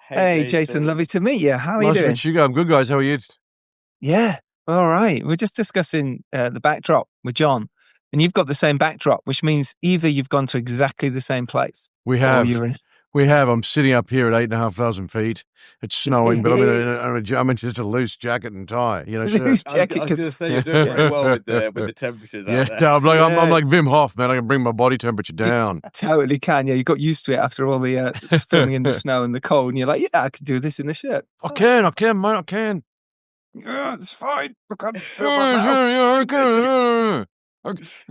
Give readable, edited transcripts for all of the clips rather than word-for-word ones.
Hey, Jason, lovely to meet you. How are you Nice to doing? meet you. I'm good, guys. How are you? Yeah, all right. We're just discussing the backdrop with John, and you've got the same backdrop, which means either you've gone to exactly the same place, We or have. you're in. We have. I'm sitting up here at 8,500 feet. It's snowing, but I'm in just a loose jacket and tie. You know, Loose I was jacket, going to say you're doing very well with the temperatures out there. No, I'm like Wim Hof, man. I can bring my body temperature down. totally can. Yeah, you got used to it after all the filming in the snow and the cold, and you're like, yeah, I could do this in the shirt. I can, mate. I can. Yeah, it's fine. I can't I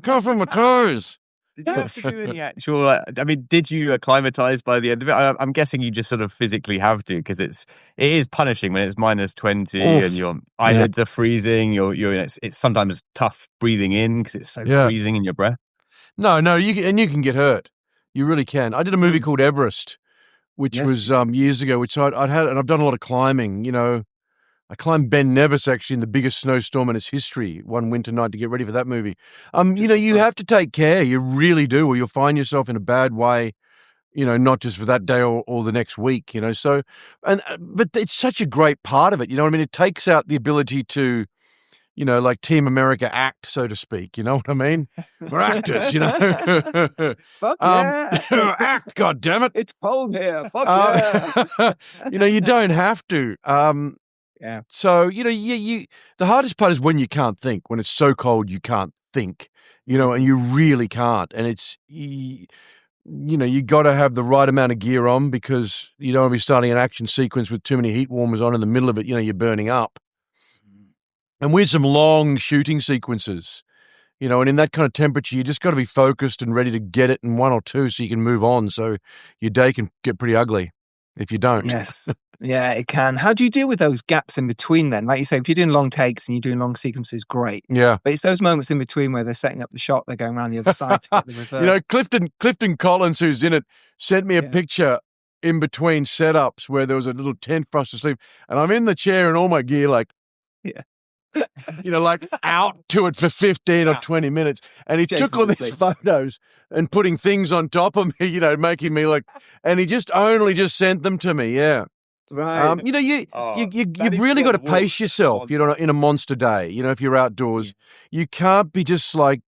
can't feel my toes. Did you have to do any actual? I mean, did you acclimatize by the end of it? I'm guessing you just sort of physically have to, because it is punishing when it's minus 20 and your eyelids are freezing. It's sometimes tough breathing in because it's so freezing in your breath. No, you can get hurt. You really can. I did a movie called Everest, which was years ago, which I'd had, and I've done a lot of climbing. You know, I climbed Ben Nevis actually in the biggest snowstorm in its history one winter night to get ready for that movie. You know, you have to take care. You really do, or you'll find yourself in a bad way. You know, not just for that day or the next week. You know, so but it's such a great part of it. You know what I mean? It takes out the ability to, you know, like Team America act, so to speak. You know what I mean? We're actors, you know. Fuck yeah. Act, God damn it. It's cold here. Fuck yeah. You know, you don't have to. Yeah. So, you know, you the hardest part is when you can't think, when it's so cold you can't think, you know, and you really can't. And it's, you know, you got to have the right amount of gear on, because you don't want to be starting an action sequence with too many heat warmers on in the middle of it. You know, you're burning up. And with some long shooting sequences, you know, and in that kind of temperature, you just got to be focused and ready to get it in one or two so you can move on. So your day can get pretty ugly if you don't. Yes. Yeah, it can. How do you deal with those gaps in between then? Like you say, if you're doing long takes and you're doing long sequences, great. Yeah. But it's those moments in between where they're setting up the shot, they're going around the other side to get the reverse. You know, Clifton Collins, who's in it, sent me a picture in between setups where there was a little tent for us to sleep. And I'm in the chair and all my gear, like, you know, like out to it for 15 or 20 minutes. And he took all these photos and putting things on top of me, you know, making me like, and he only sent them to me. Yeah. Right. You know, you really got to pace yourself, you know, in a monster day, you know, if you're outdoors, you can't be just like,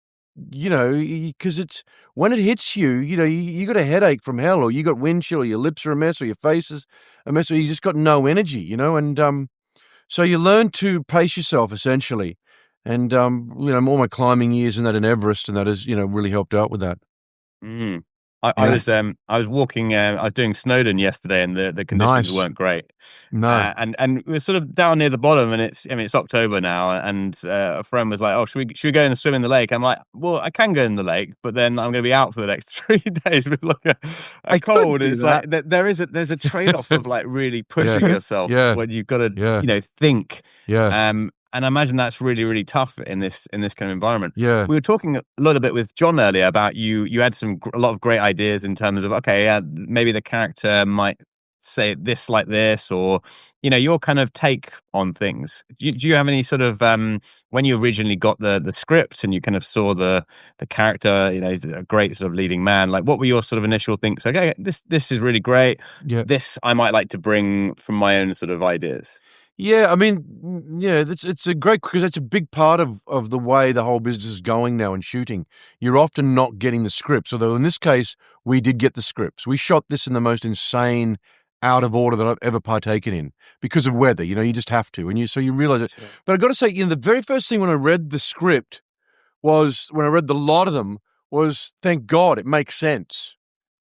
you know, because it's when it hits you, you know, you got a headache from hell, or you got wind chill, or your lips are a mess, or your face is a mess, or you just got no energy, you know, and so you learn to pace yourself essentially. And, you know, all my climbing years and that in Everest, and that has, you know, really helped out with that. Mm. I was walking. I was doing Snowdon yesterday, and the conditions weren't great. No, and we were sort of down near the bottom, and it's October now, and a friend was like, "Oh, should we go and swim in the lake?" I'm like, "Well, I can go in the lake, but then I'm going to be out for the next 3 days with like a cold." It's like there's a trade off of like really pushing yourself when you've got to you know think. Yeah. And I imagine that's really, really tough in this kind of environment. Yeah. We were talking a little bit with John earlier about you had a lot of great ideas in terms of, maybe the character might say this like this, or, you know, your kind of take on things. Do you have any sort of, when you originally got the script and you kind of saw the character, you know, a great sort of leading man, like what were your sort of initial things? Okay, this is really great. Yeah. This I might like to bring from my own sort of ideas. Yeah, I mean, yeah, it's a great, because that's a big part of the way the whole business is going now in shooting. You're often not getting the scripts, although in this case, we did get the scripts. We shot this in the most insane, out of order that I've ever partaken in because of weather. You know, you just have to, and so you realize it. Sure. But I've got to say, you know, the very first thing when I read the script was, when I read the lot of them, was, thank God, it makes sense.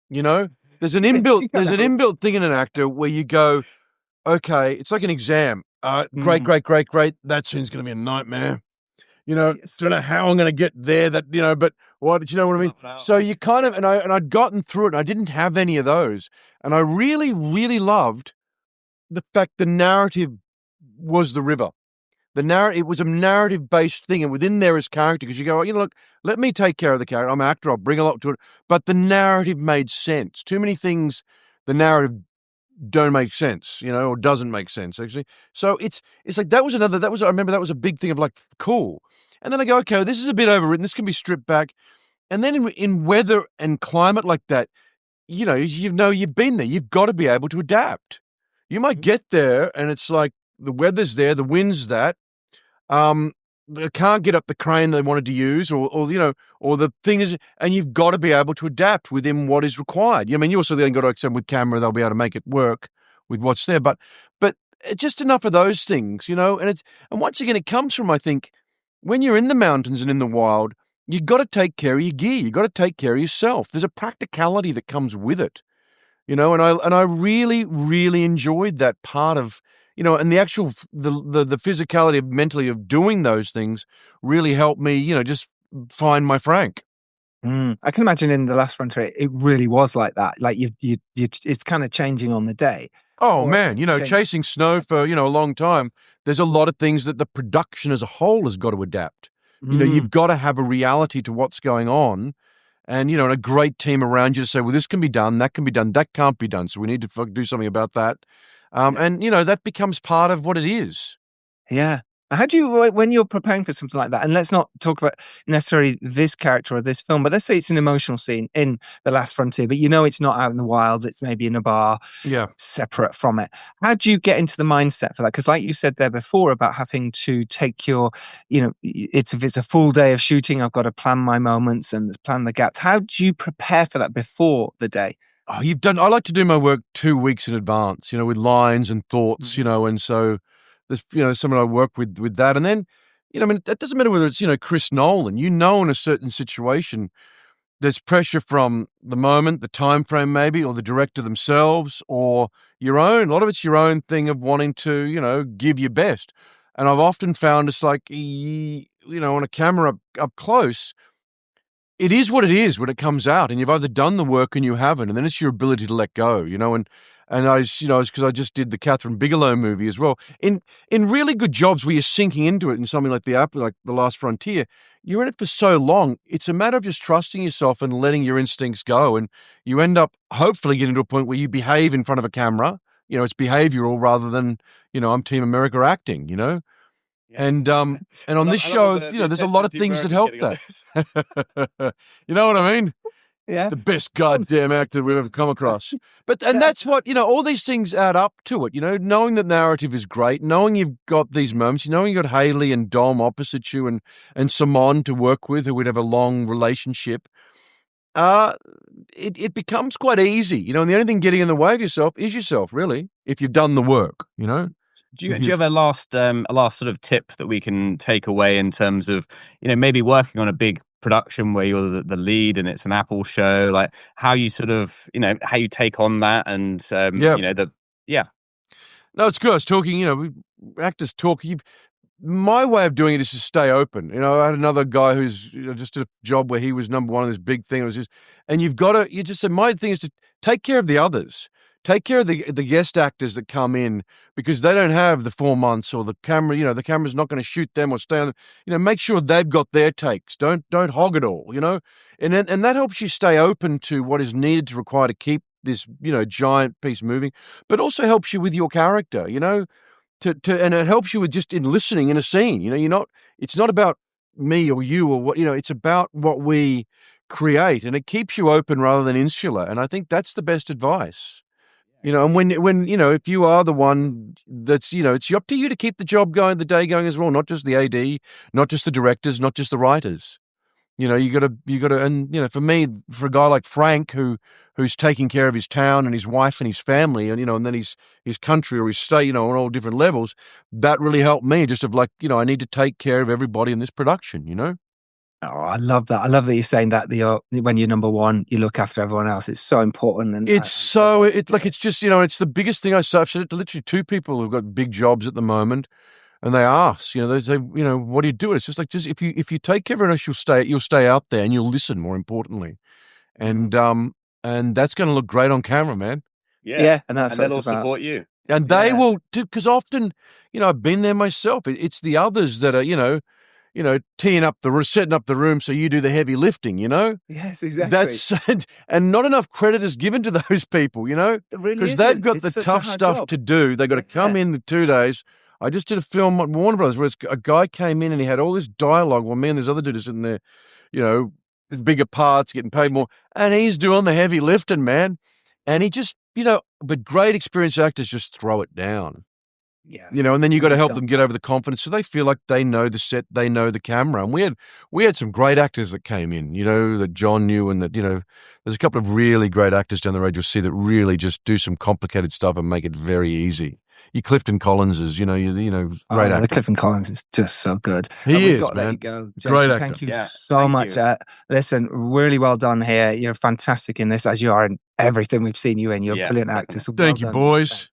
You know, there's an inbuilt thing in an actor where you go, okay, it's like an exam. Great. That scene's going to be a nightmare. You know, don't know how I'm going to get there. That, you know, but what, you know what I mean? So you kind of, and I'd gotten through it, and I didn't have any of those. And I really, really loved the fact the narrative was the river. It was a narrative-based thing, and within there is character, because you go, you know, look, let me take care of the character. I'm an actor. I'll bring a lot to it. But the narrative made sense. Too many things, the narrative don't make sense, you know, or doesn't make sense, actually. So it's like I remember that was a big thing of like, cool. And then I go, okay, this is a bit overwritten. This can be stripped back. And then in weather and climate like that, you know, you've been there. You've got to be able to adapt. You might get there and it's like the weather's there, the wind's that. They can't get up the crane they wanted to use, or the thing is, and you've got to be able to adapt within what is required. I mean, you also then got to accept with camera they'll be able to make it work with what's there, but just enough of those things, and once again it comes from, I think, when you're in the mountains and in the wild, you've got to take care of your gear, you've got to take care of yourself. There's a practicality that comes with it, and I really, really enjoyed that part of. And the actual the physicality of mentally of doing those things really helped me, just find my Frank. I can imagine in The Last Frontier, it really was like that. Like it's kind of changing on the day. Oh man, chasing snow for a long time. There's a lot of things that the production as a whole has got to adapt. You've got to have a reality to what's going on, and and a great team around you to say, well, this can be done, that can be done, that can't be done. So we need to do something about that. And that becomes part of what it is. Yeah. How do you, when you're preparing for something like that, and let's not talk about necessarily this character or this film, but let's say it's an emotional scene in The Last Frontier, but it's not out in the wilds, it's maybe in a bar, separate from it. How do you get into the mindset for that? Because like you said there before about having to take your, if it's a full day of shooting, I've got to plan my moments and plan the gaps. How do you prepare for that before the day? Oh, I like to do my work 2 weeks in advance, with lines and thoughts, and so there's someone I work with that. And then, that doesn't matter whether it's, Chris Nolan, in a certain situation, there's pressure from the moment, the time frame maybe, or the director themselves, or your own. A lot of it's your own thing of wanting to, give your best. And I've often found it's like, on a camera up close, it is what it is when it comes out, and you've either done the work and you haven't, and then it's your ability to let go, and it's because I just did the Catherine Bigelow movie as well. In really good jobs where you're sinking into it in something like The Last Frontier, you're in it for so long. It's a matter of just trusting yourself and letting your instincts go, and you end up hopefully getting to a point where you behave in front of a camera. It's behavioral rather than I'm Team America acting. And on this show, there's a lot of things that help that. You know what I mean? Yeah. The best goddamn actor we've ever come across. And that's what, all these things add up to it, knowing that narrative is great, knowing you've got these moments, knowing you've got Haley and Dom opposite you and Simon to work with, who would have a long relationship. It becomes quite easy, and the only thing getting in the way of yourself is yourself, really, if you've done the work, Do you have a last sort of tip that we can take away in terms of, maybe working on a big production where you're the lead and it's an Apple show, like how you sort of, how you take on that and, No, it's good. I was talking, actors talk. My way of doing it is to stay open. I had another guy who's just did a job where he was number one in this big thing. And you just said, my thing is to take care of the others. Take care of the guest actors that come in, because they don't have the 4 months, or the camera, the camera's not going to shoot them or stay on. Make sure they've got their takes. Don't hog it all, and that helps you stay open to what is needed to require to keep this, giant piece moving, but also helps you with your character, and it helps you with just in listening in a scene. It's not about me or you or what, it's about what we create, and it keeps you open rather than insular. And I think that's the best advice. And when if you are the one that's, it's up to you to keep the job going, the day going as well, not just the AD, not just the directors, not just the writers. You gotta, and for me, for a guy like Frank, who's taking care of his town and his wife and his family, and and then his country or his state, on all different levels, that really helped me. Just of I need to take care of everybody in this production. Oh, I love that. I love that you're saying that when you're number one, you look after everyone else. It's so important. And it's just, it's the biggest thing I've said it to literally 2 people who've got big jobs at the moment. And they ask, they say, what do you do? It's just if you take care of everyone else, you'll stay out there and you'll listen, more importantly. And that's going to look great on camera, man. Yeah. And that's they'll support you. And they will too, because often, I've been there myself. It's the others that are, setting up the room so you do the heavy lifting, Yes, exactly. And not enough credit is given to those people, because they've got the tough stuff to do. They've got to come in the 2 days. I just did a film at Warner Brothers where a guy came in and he had all this dialogue. Well, me and this other dude is sitting there, bigger parts, getting paid more, and he's doing the heavy lifting, man. And he just but great experienced actors just throw it down. Yeah. And then you got to help them get over the confidence so they feel like they know the set, they know the camera. And we had some great actors that came in, that John knew, and that, there's a couple of really great actors down the road you'll see that really just do some complicated stuff and make it very easy. Your Clifton Collinses, great actor. Clifton Collins is just so good. He is, got to man. let you go. Jason, Great actor. thank you so thank much. you. Listen, really well done here. You're fantastic in this, as you are in everything we've seen you in. You're a brilliant actor. So thank you, boys.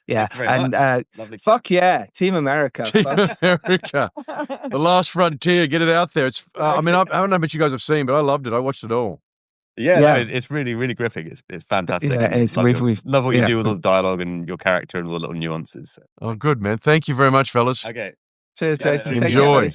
Yeah, and fuck yeah, Team America. Team America, The Last Frontier. Get it out there. It's. I don't know how much you guys have seen, but I loved it. I watched it all. Yeah. It's really, really gripping. It's fantastic. Yeah, it's love what you do with all the dialogue and your character and all the little nuances. Oh, good, man. Thank you very much, fellas. Okay. Cheers, Jason. Enjoy.